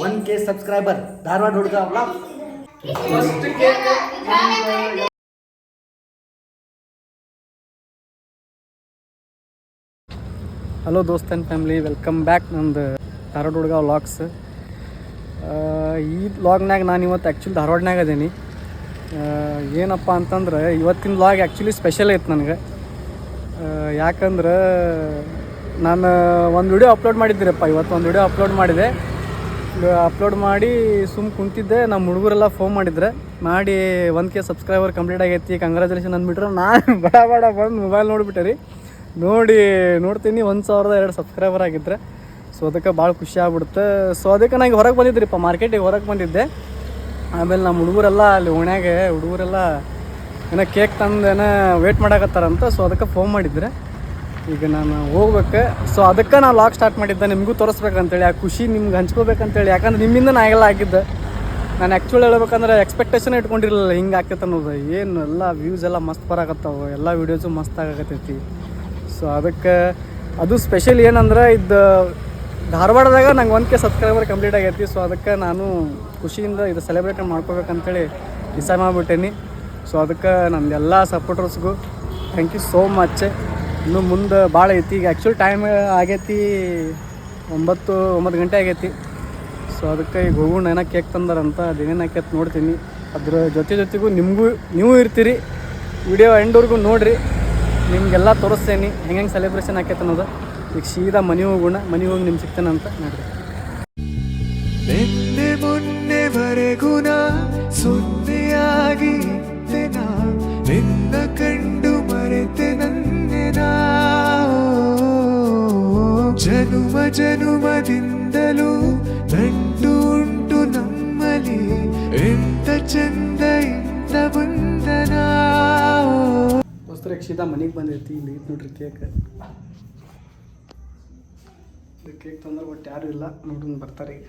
1K subscriber Dharwad ಹುಡುಗ vlog first cake. Hello ದೋಸ್ತ್ and family, welcome back ನಂದು ಧಾರವಾಡ ಹುಡುಗ ವ್ಲಾಗ್ಸ್. ಈ ವ್ಲಾಗ್ನಾಗ ನಾನು ಇವತ್ತು ಆ್ಯಕ್ಚುಲಿ ಧಾರವಾಡನಾಗ ಅದೀನಿ. ಏನಪ್ಪ ಅಂತಂದ್ರೆ ಇವತ್ತಿನ ವ್ಲಾಗ್ ಆ್ಯಕ್ಚುಲಿ ಸ್ಪೆಷಲ್ ಐತೆ ನನಗೆ. ಯಾಕಂದ್ರೆ ನಾನು ಒಂದು ವಿಡಿಯೋ ಅಪ್ಲೋಡ್ ಮಾಡಿದ್ದೀರಪ್ಪ. ಇವತ್ತು ಒಂದು ವಿಡಿಯೋ ಅಪ್ಲೋಡ್ ಮಾಡಿದೆ. ಅಪ್ಲೋಡ್ ಮಾಡಿ ಕುಂತಿದ್ದೆ. ನಮ್ಮ ಹುಡುಗರೆಲ್ಲ ಫೋನ್ ಮಾಡಿ 1K ಸಬ್ಸ್ಕ್ರೈಬರ್ ಕಂಪ್ಲೀಟ್ ಆಗೈತಿ, ಕಂಗ್ರ್ಯಾಚುಲೇಷನ್ ಅಂದ್ಬಿಟ್ರೆ ನಾನು ಬಡ ಬಂದು ಮೊಬೈಲ್ ನೋಡಿಬಿಟ್ಟೆ ರೀ. ನೋಡ್ತೀನಿ 1002 ಸಬ್ಸ್ಕ್ರೈಬರ್ ಆಗಿದ್ರೆ. ಸೊ ಅದಕ್ಕೆ ಭಾಳ ಖುಷಿ ಆಗ್ಬಿಡುತ್ತೆ. ಸೊ ಅದಕ್ಕೆ ನನಗೆ ಹೊರಗೆ ಬಂದಿದ್ರಿಪ್ಪ, ಮಾರ್ಕೆಟಿಗೆ ಹೊರಗೆ ಬಂದಿದ್ದೆ. ಆಮೇಲೆ ನಮ್ಮ ಹುಡುಗರೆಲ್ಲ ಅಲ್ಲಿ ಓಣ್ಯಾಗೆ ಹುಡುಗರೆಲ್ಲ ಏನೋ ಕೇಕ್ ತಂದು ಏನೋ ವೇಟ್ ಮಾಡಕತ್ತಾರಂತ. ಸೊ ಅದಕ್ಕೆ ಫೋನ್ ಮಾಡಿದ್ರೆ ಈಗ ನಾನು ಹೋಗ್ಬೇಕು. ಸೊ ಅದಕ್ಕೆ ನಾನು ಲಾಗ್ ಸ್ಟಾರ್ಟ್ ಮಾಡಿದ್ದೆ, ನಿಮಗೂ ತೋರಿಸ್ಬೇಕಂತೇಳಿ, ಆ ಖುಷಿ ನಿಮ್ಗೆ ಹಂಚ್ಕೋಬೇಕಂತೇಳಿ. ಯಾಕಂದ್ರೆ ನಿಮ್ಮಿಂದ ನಾ ಎಲ್ಲ ಆಗಿದ್ದೆ. ನಾನು ಆ್ಯಕ್ಚುಲಿ ಹೇಳ್ಬೇಕಂದ್ರೆ ಎಕ್ಸ್ಪೆಕ್ಟೇಷನ್ ಇಟ್ಕೊಂಡಿರಲಿಲ್ಲ ಹಿಂಗೆ ಆಗ್ತೈತೆ ಅನ್ನೋದು. ಏನು ಎಲ್ಲ ವ್ಯೂಸ್ ಎಲ್ಲ ಮಸ್ತ್ ಬರಾಕತ್ತಾವೆ, ಎಲ್ಲ ವೀಡಿಯೋಸು ಮಸ್ತ್ ಆಗಕತ್ತೈತಿ. ಸೊ ಅದಕ್ಕೆ ಅದು ಸ್ಪೆಷಲ್ ಏನಂದ್ರೆ ಇದು ಧಾರವಾಡದಾಗ ನಂಗೆ 1K ಸಬ್ಸ್ಕ್ರೈಬರ್ ಕಂಪ್ಲೀಟ್ ಆಗೈತಿ. ಸೊ ಅದಕ್ಕೆ ನಾನು ಖುಷಿಯಿಂದ ಇದು ಸೆಲೆಬ್ರೇಟ್ ಮಾಡ್ಕೋಬೇಕಂತೇಳಿ ಡಿಸೈಡ್ ಮಾಡಿಬಿಟ್ಟೇನಿ. ಸೊ ಅದಕ್ಕೆ ನಮ್ದೆಲ್ಲ ಸಪೋರ್ಟರ್ಸ್ಗೂ ಥ್ಯಾಂಕ್ ಯು ಸೋ ಮಚ್. ಇನ್ನು ಮುಂದೆ ಭಾಳ ಐತಿ. ಈಗ ಆ್ಯಕ್ಚುಲಿ ಟೈಮ್ ಆಗೈತಿ 9 ಗಂಟೆ ಆಗೈತಿ. ಸೊ ಅದಕ್ಕೆ ಈಗ ಹೋಗೋಣ. ಏನೋ ಕೇಕ್ ತಂದಾರಂತ, ಅದೇನೇನು ಆಕೈತೆ ನೋಡ್ತೀನಿ. ಅದ್ರ ಜೊತೆಗೂ ನೀವು ಇರ್ತೀರಿ. ವಿಡಿಯೋ ಎಂಡ್ವರೆಗೂ ನೋಡಿರಿ, ನಿಮಗೆಲ್ಲ ತೋರಿಸ್ತೇನೆ ಹೆಂಗೆ ಸೆಲೆಬ್ರೇಷನ್ ಆಕೈತೆ ಅನ್ನೋದು. ಈಗ ಸೀದಾ ಮನೆ ಹೋಗೋಣ. ಮನೆಗೆ ಹೋಗಿ ನಿಮ್ಗೆ ಸಿಗ್ತೇನಂತ ನೋಡ್ರಿ. ಮೊನ್ನೆವರೆಗೂ ಸುದ್ದಿಯಾಗಿ ನಿನ್ನ ಕಂಡು ಮರೆತೆ ನನ್ನೆನಾ. ಜನುಮದಿಂದಲೂ ನಂಟು ಉಂಟು ನಮ್ಮಲ್ಲಿ, ಎಂತ ಚಂದ ಇಂತ ಬಂಧನ. ದೋಸ್ತರಿಗೆ ಸೀದಾ ಮನೆಗೆ ಬಂದೈತಿ. ಇಲ್ಲಿ ನೋಡ್ರಿ ಕೇಕ್ ತಂದ್ರೆ ಒಟ್ಟು ಯಾರು ಇಲ್ಲ. ನೋಡ್ರಿ ಬರ್ತಾರೆ ಈಗ.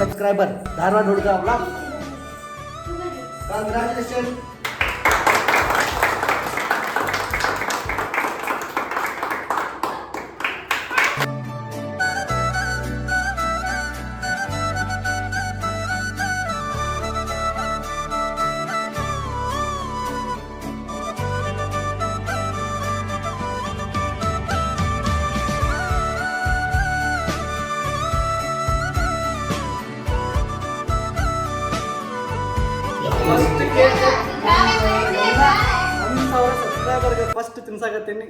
ಸಬ್ಸ್ಕ್ರೈಬರ್ ಧಾರವಾಡ ಹುಡುಗ ವ್ಲಾಗ್ ಕಂಗ್ರ್ಯಾಚುಲೇಷನ್. ಫಸ್ಟ್ ಕೇಕ್ 1000 ಸಬ್ಸ್ಕ್ರೈಬರ್ಗೆ ಫಸ್ಟ್ ತಿನ್ಸಾಕತ್ತೀನಿ.